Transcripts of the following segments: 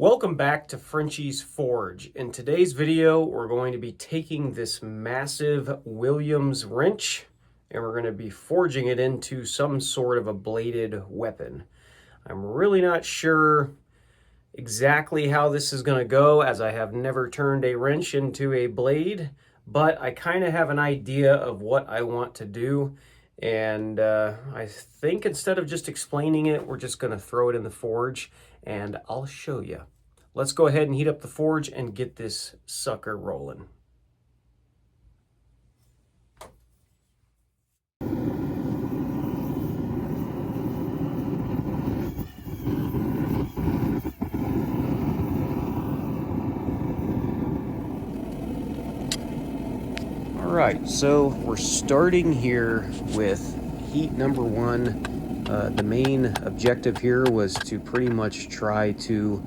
Welcome back to Frenchie's Forge. In today's video, we're going to be taking this massive Williams wrench and we're going to be forging it into some sort of a bladed weapon. I'm really not sure exactly how this is going to go, as I have never turned a wrench into a blade, but I kind of have an idea of what I want to do. And I think instead of just explaining it, we're just going to throw it in the forge and I'll show you. Let's go ahead and heat up the forge and get this sucker rolling. All right, so we're starting here with heat number one. The main objective here was to pretty much try to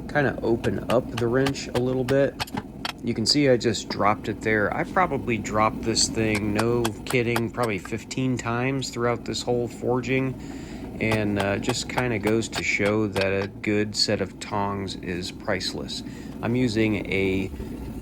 kind of open up the wrench a little bit. You can see I just dropped it there. I probably dropped this thing, no kidding, probably 15 times throughout this whole forging, and just kind of goes to show that a good set of tongs is priceless. I'm using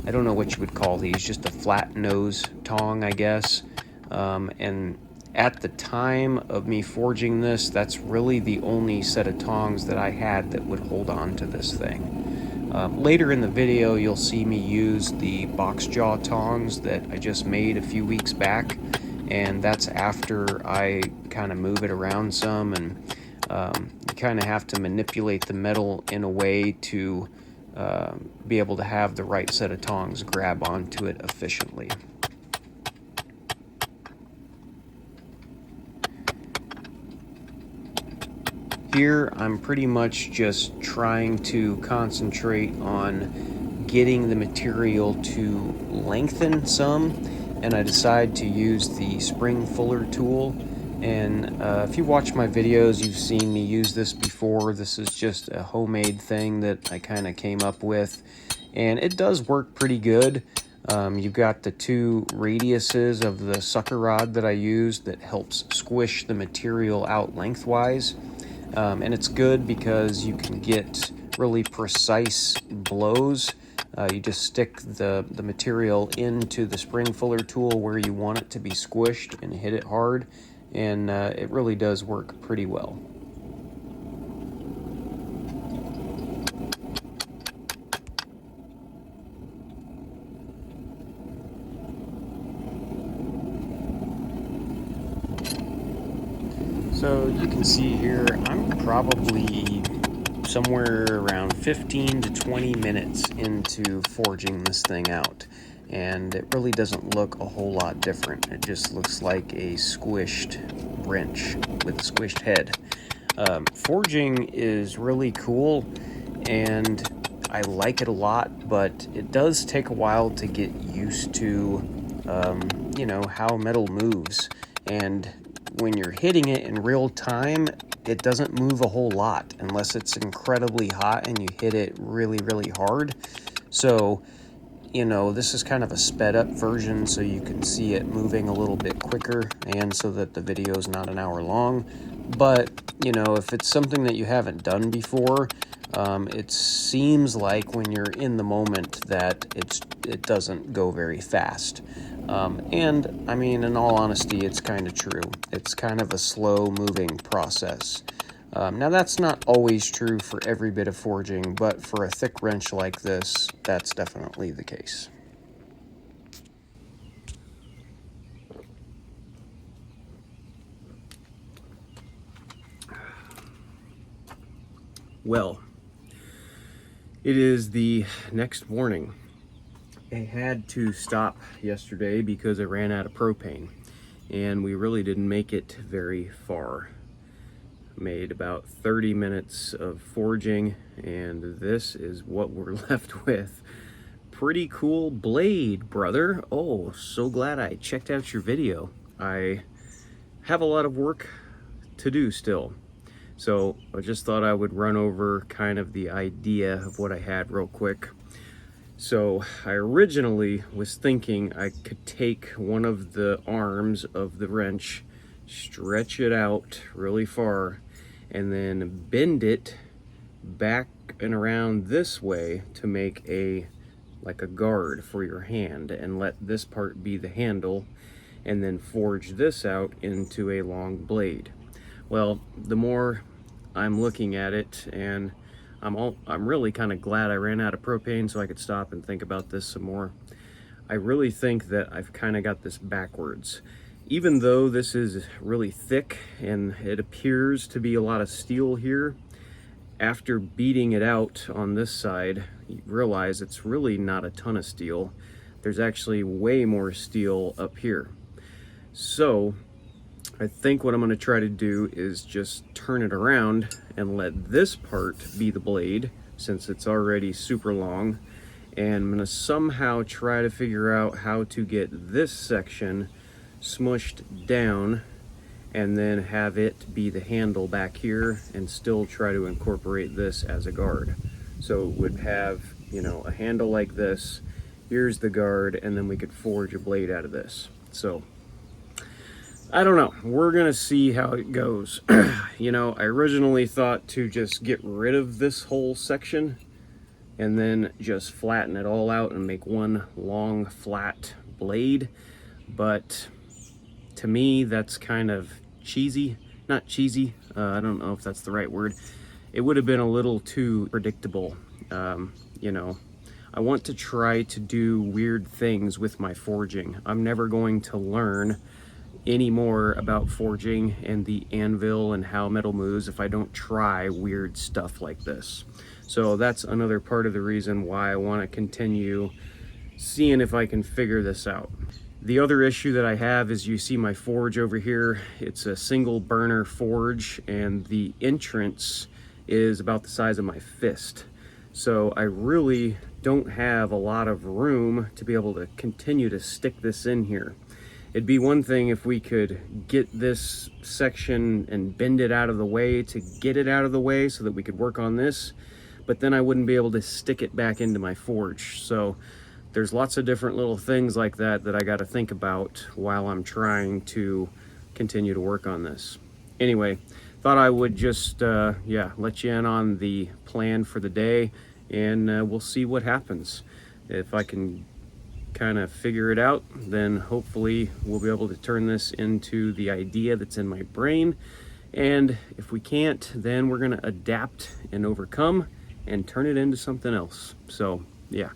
I don't know what you would call these, just a flat nose tong, I guess. And at the time of me forging this, that's really the only set of tongs that I had that would hold on to this thing. Later in the video, you'll see me use the box jaw tongs that I just made a few weeks back, and that's after I kind of move it around some, and you kind of have to manipulate the metal in a way to be able to have the right set of tongs grab onto it efficiently. Here, I'm pretty much just trying to concentrate on getting the material to lengthen some, and I decide to use the spring fuller tool. And if you watch my videos, you've seen me use this before. This is just a homemade thing that I kind of came up with, and it does work pretty good. You've got the two radiuses of the sucker rod that I use that helps squish the material out lengthwise. And it's good because you can get really precise blows. You just stick the material into the spring fuller tool where you want it to be squished and hit it hard, and it really does work pretty well. So you can see here, I'm probably somewhere around 15 to 20 minutes into forging this thing out, and it really doesn't look a whole lot different. It just looks like a squished wrench with a squished head. Forging is really cool, and I like it a lot, but it does take a while to get used to, you know, how metal moves. And when you're hitting it in real time, it doesn't move a whole lot unless it's incredibly hot and you hit it really, really hard. So, you know, this is kind of a sped up version so you can see it moving a little bit quicker and so that the video is not an hour long. But, you know, if it's something that you haven't done before, it seems like when you're in the moment that it doesn't go very fast. And I mean, in all honesty, it's kind of true. It's kind of a slow moving process. Now that's not always true for every bit of forging, but for a thick wrench like this, that's definitely the case. Well, it is the next morning. I had to stop yesterday because I ran out of propane, and we really didn't make it very far. Made about 30 minutes of forging, and this is what we're left with. Pretty cool blade, brother. Oh, so glad I checked out your video. I have a lot of work to do still. So I just thought I would run over kind of the idea of what I had real quick. So I originally was thinking I could take one of the arms of the wrench, stretch it out really far, and then bend it back and around this way to make like a guard for your hand, and let this part be the handle, and then forge this out into a long blade. Well, the more I'm looking at it, and I'm really kind of glad I ran out of propane so I could stop and think about this some more. I really think that I've kind of got this backwards. Even though this is really thick and it appears to be a lot of steel here, after beating it out on this side, you realize it's really not a ton of steel. There's actually way more steel up here. So I think what I'm going to try to do is just turn it around and let this part be the blade, since it's already super long. And I'm going to somehow try to figure out how to get this section smushed down, and then have it be the handle back here, and still try to incorporate this as a guard. So it would have, you know, a handle like this, here's the guard, and then we could forge a blade out of this. So I don't know, we're gonna see how it goes. You know, I originally thought to just get rid of this whole section and then just flatten it all out and make one long flat blade, but to me that's kind of cheesy. Not cheesy, I don't know if that's the right word. It would have been a little too predictable. You know, I want to try to do weird things with my forging. I'm never going to learn any more about forging and the anvil and how metal moves if I don't try weird stuff like this. So that's another part of the reason why I want to continue seeing if I can figure this out. The other issue that I have is, you see my forge over here. It's a single burner forge, and the entrance is about the size of my fist. So I really don't have a lot of room to be able to continue to stick this in here. It'd be one thing if we could get this section and bend it out of the way to get it out of the way so that we could work on this, but then I wouldn't be able to stick it back into my forge. So there's lots of different little things like that that I got to think about while I'm trying to continue to work on this. Anyway, thought I would just yeah, let you in on the plan for the day, and we'll see what happens. If I can kind of figure it out, then hopefully we'll be able to turn this into the idea that's in my brain. And if we can't, then we're going to adapt and overcome and turn it into something else. So yeah.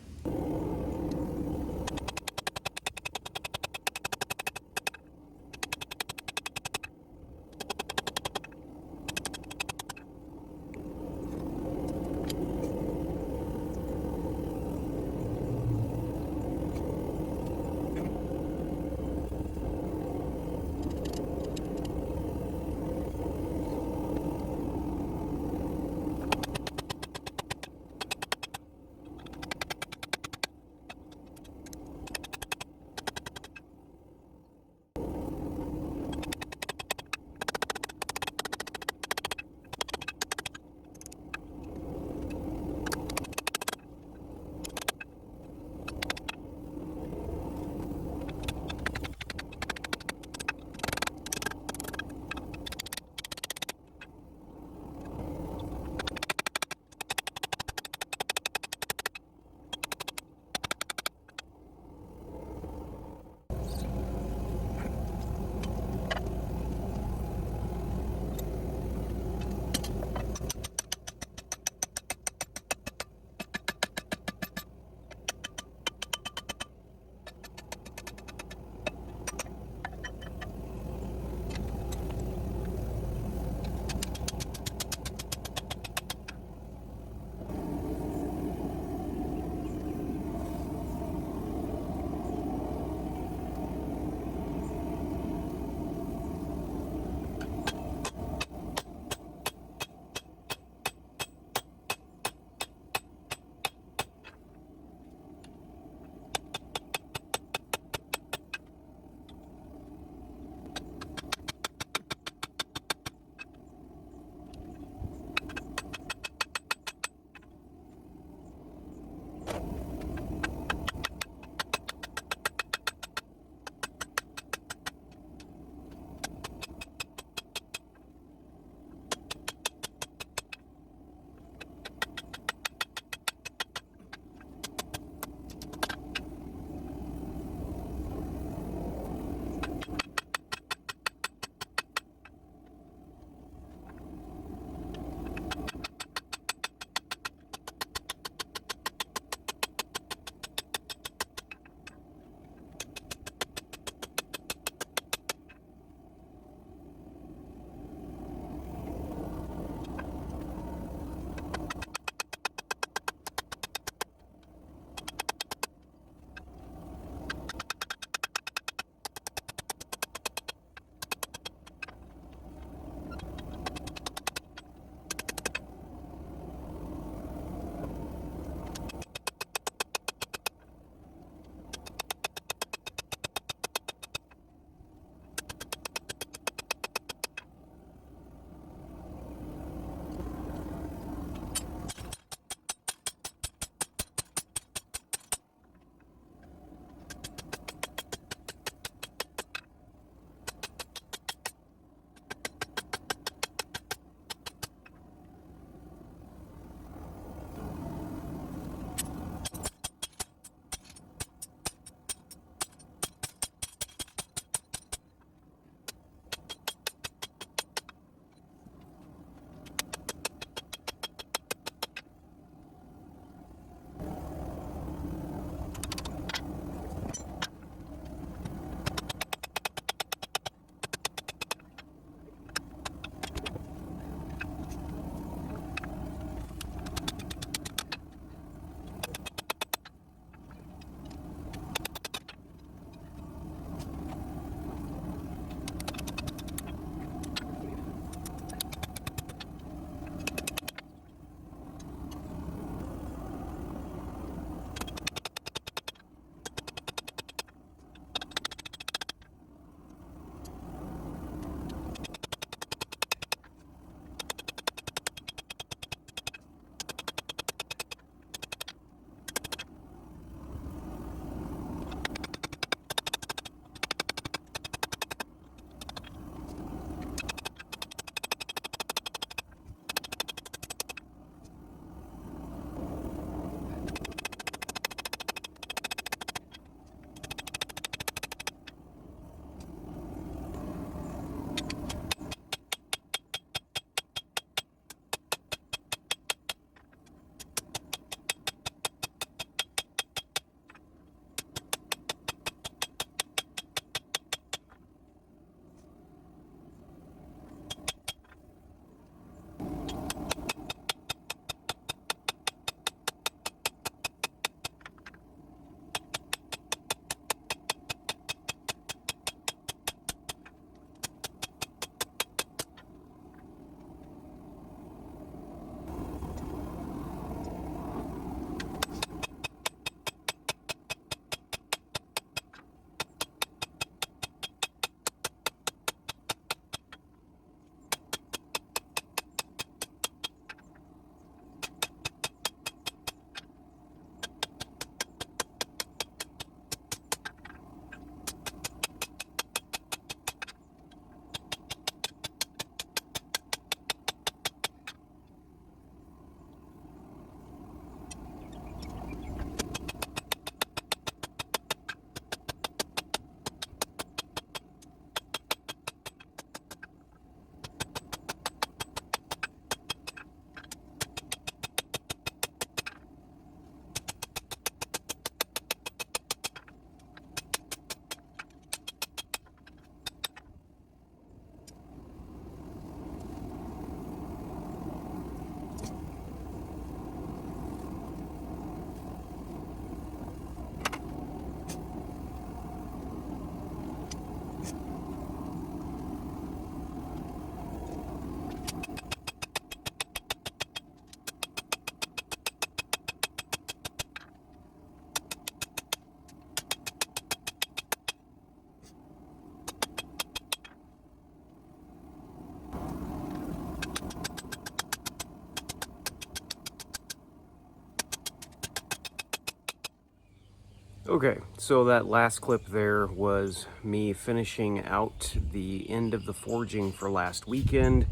Okay, so that last clip there was me finishing out the end of the forging for last weekend,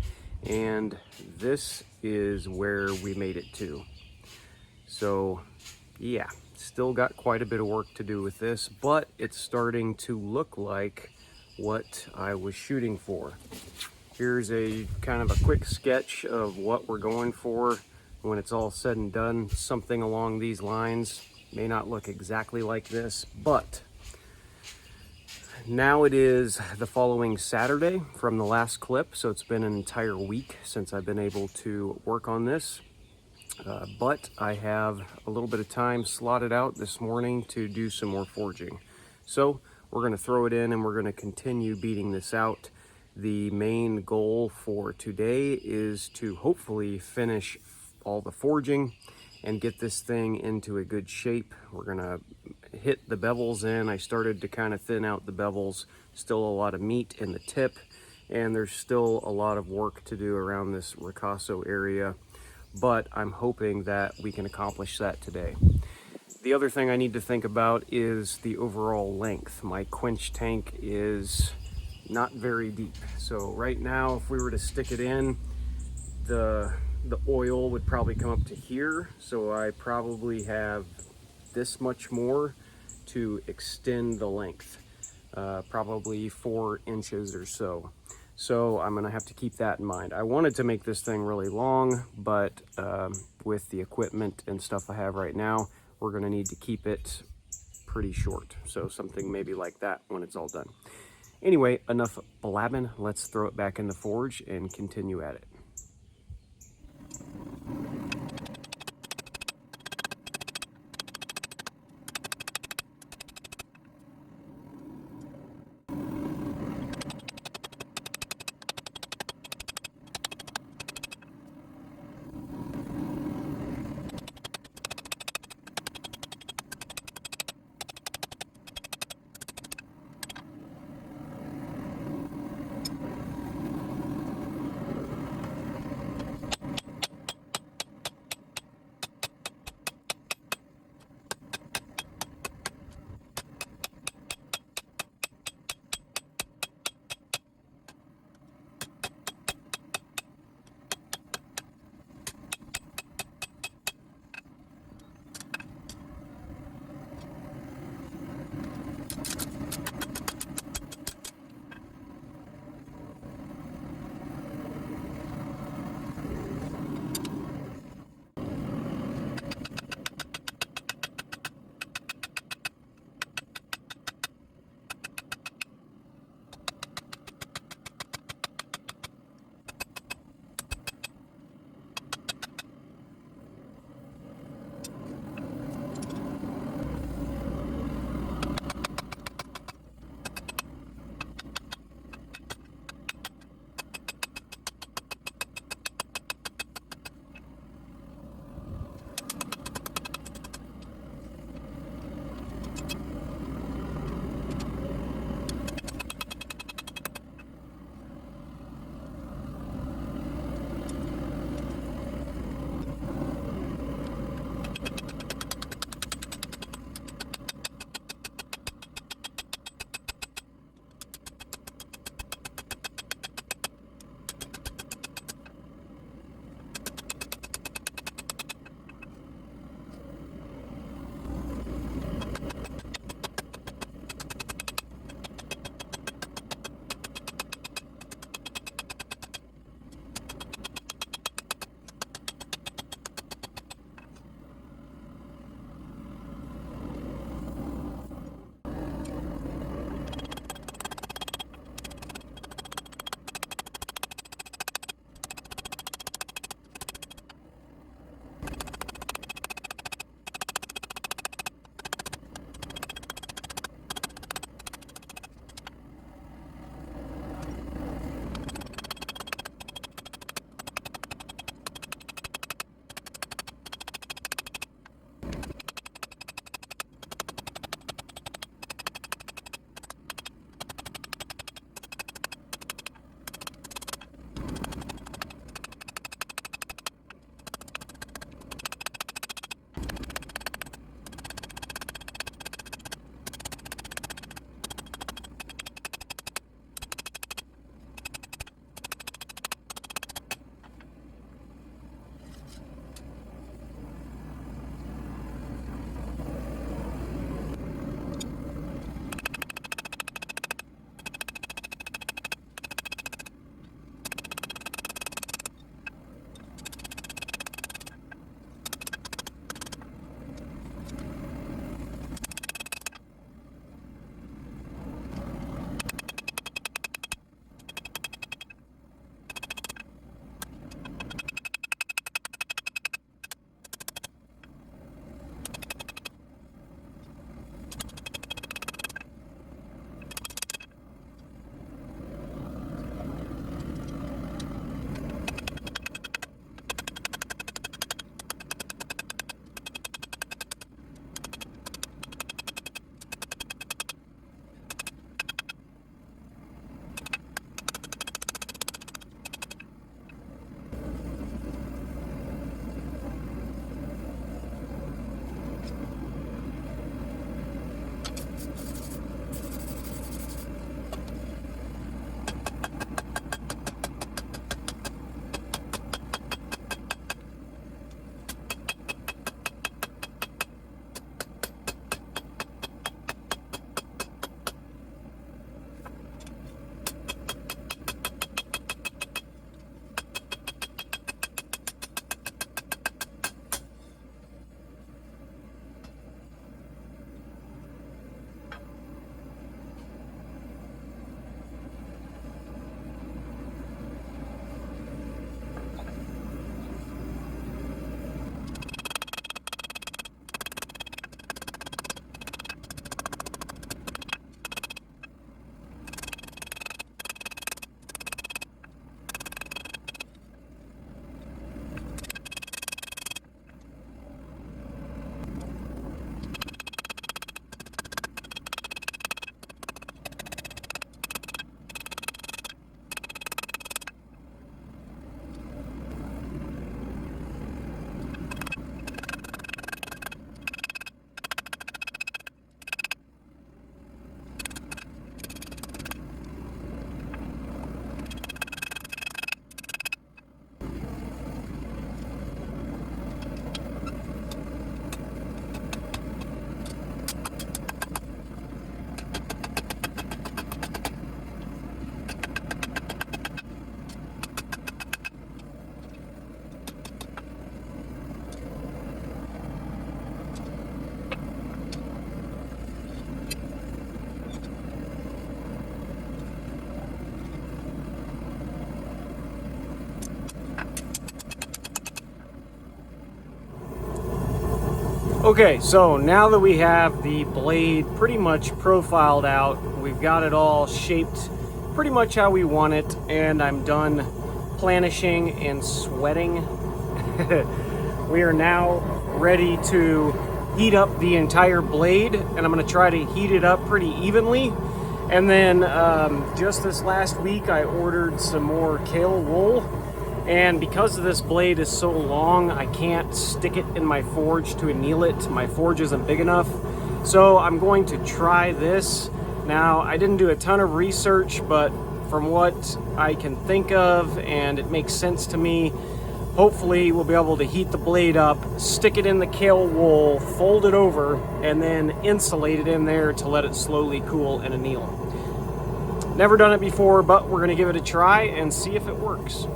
and this is where we made it to. So yeah, still got quite a bit of work to do with this, but it's starting to look like what I was shooting for. Here's a kind of a quick sketch of what we're going for when it's all said and done. Something along these lines. May not look exactly like this, but now it is the following Saturday from the last clip, so it's been an entire week since I've been able to work on this. But I have a little bit of time slotted out this morning to do some more forging. So we're going to throw it in and we're going to continue beating this out. The main goal for today is to hopefully finish all the forging and get this thing into a good shape. We're going to hit the bevels in. I started to kind of thin out the bevels. Still a lot of meat in the tip, and there's still a lot of work to do around this ricasso area, but I'm hoping that we can accomplish that today. The other thing I need to think about is the overall length. My quench tank is not very deep. So right now, if we were to stick it in, the oil would probably come up to here. So I probably have this much more to extend the length, probably 4 inches or so. So I'm gonna have to keep that in mind. I wanted to make this thing really long, but with the equipment and stuff I have right now, we're gonna need to keep it pretty short. So something maybe like that when it's all done. Anyway, enough blabbing. Let's throw it back in the forge and continue at it. Okay, so now that we have the blade pretty much profiled out, we've got it all shaped pretty much how we want it, and I'm done planishing and sweating. We are now ready to heat up the entire blade, and I'm going to try to heat it up pretty evenly. And then just this last week I ordered some more Kailh wool, and because this blade is so long I can't stick it in my forge to anneal it. My forge isn't big enough, so I'm going to try this. Now, I didn't do a ton of research, but from what I can think of, and it makes sense to me, hopefully we'll be able to heat the blade up, stick it in the Kailh wool, fold it over, and then insulate it in there to let it slowly cool and anneal. Never done it before, but we're gonna give it a try and see if it works.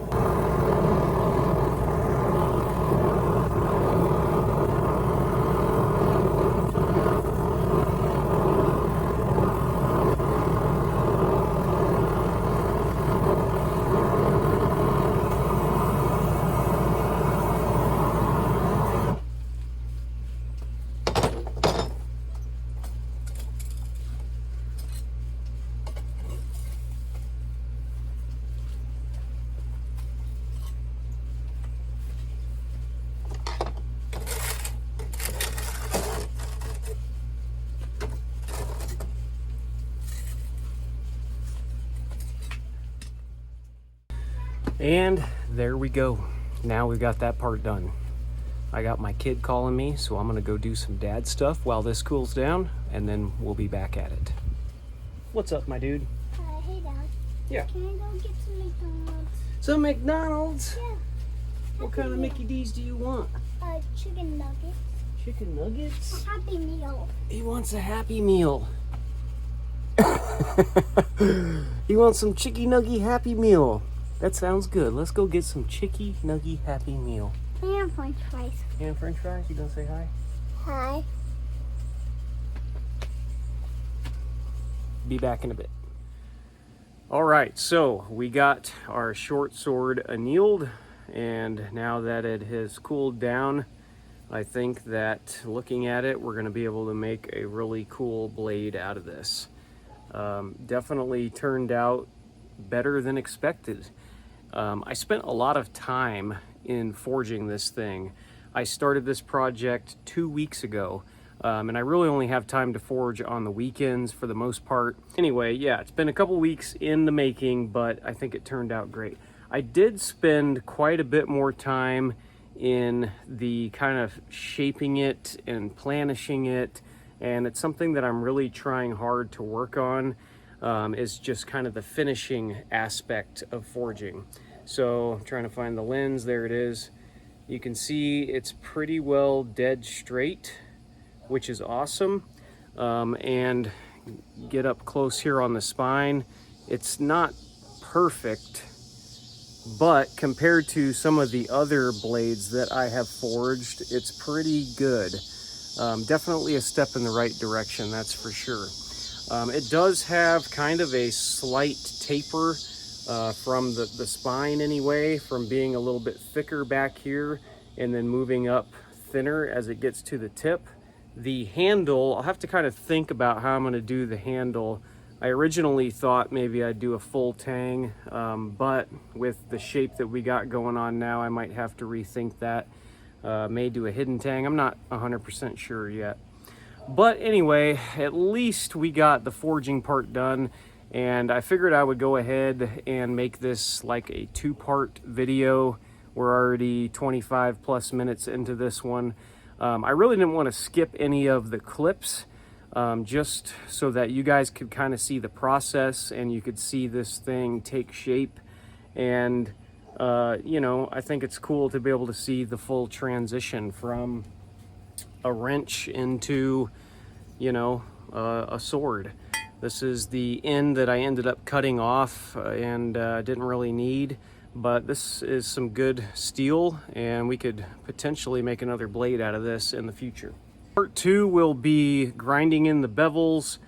And there we go. Now we've got that part done. I got my kid calling me, so I'm gonna go do some dad stuff while this cools down, and then we'll be back at it. What's up, my dude? Hey, Dad. Yeah. Can I go get some McDonald's? Some McDonald's? Yeah. What kind of Mickey D's do you want? Chicken nuggets. Chicken nuggets? A Happy Meal. He wants a Happy Meal. He wants some Chicky Nuggy Happy Meal. That sounds good. Let's go get some Chicky Nuggy Happy Meal. And French fries. And French fries? You gonna say hi? Hi. Be back in a bit. All right, so we got our short sword annealed, and now that it has cooled down, I think that looking at it, we're gonna be able to make a really cool blade out of this. Definitely turned out better than expected. I spent a lot of time in forging this thing. I started this project 2 weeks ago, and I really only have time to forge on the weekends for the most part. Anyway, yeah, it's been a couple weeks in the making, but I think it turned out great. I did spend quite a bit more time in the kind of shaping it and planishing it, and it's something that I'm really trying hard to work on. Is just kind of the finishing aspect of forging. So I'm trying to find the lens. There it is. You can see it's pretty well dead straight, which is awesome. And get up close here on the spine. It's not perfect, but compared to some of the other blades that I have forged, it's pretty good. Definitely a step in the right direction, that's for sure. It does have kind of a slight taper from the spine anyway, from being a little bit thicker back here and then moving up thinner as it gets to the tip. The handle, I'll have to kind of think about how I'm going to do the handle. I originally thought maybe I'd do a full tang, but with the shape that we got going on now, I might have to rethink that. May do a hidden tang. I'm not 100% sure yet. But anyway, at least we got the forging part done, and I figured I would go ahead and make this like a 2-part video. We're already 25 plus minutes into this one. I really didn't want to skip any of the clips, just so that you guys could kind of see the process and you could see this thing take shape. And you know, I think it's cool to be able to see the full transition from a wrench into, you know, a sword. This is the end that I ended up cutting off and didn't really need, but this is some good steel, and we could potentially make another blade out of this in the future. Part 2 will be grinding in the bevels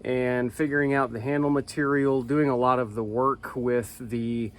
and figuring out the handle material, doing a lot of the work with the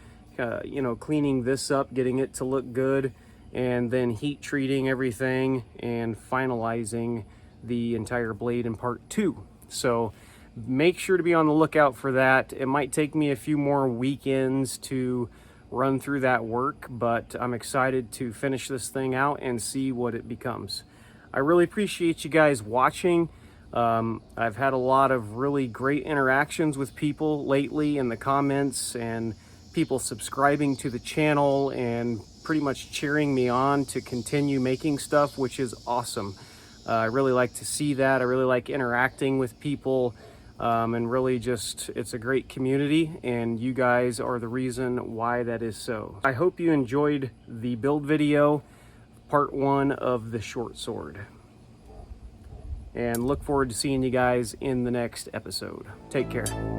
you know, cleaning this up, getting it to look good, and then heat treating everything and finalizing the entire blade in part 2. So make sure to be on the lookout for that. It might take me a few more weekends to run through that work, but I'm excited to finish this thing out and see what it becomes. I really appreciate you guys watching. I've had a lot of really great interactions with people lately in the comments, and people subscribing to the channel and pretty much cheering me on to continue making stuff, which is awesome. I really like to see that. I really like interacting with people, and really just, it's a great community, and you guys are the reason why that is so. I hope you enjoyed the build video, part 1 of the short sword, and look forward to seeing you guys in the next episode. Take care.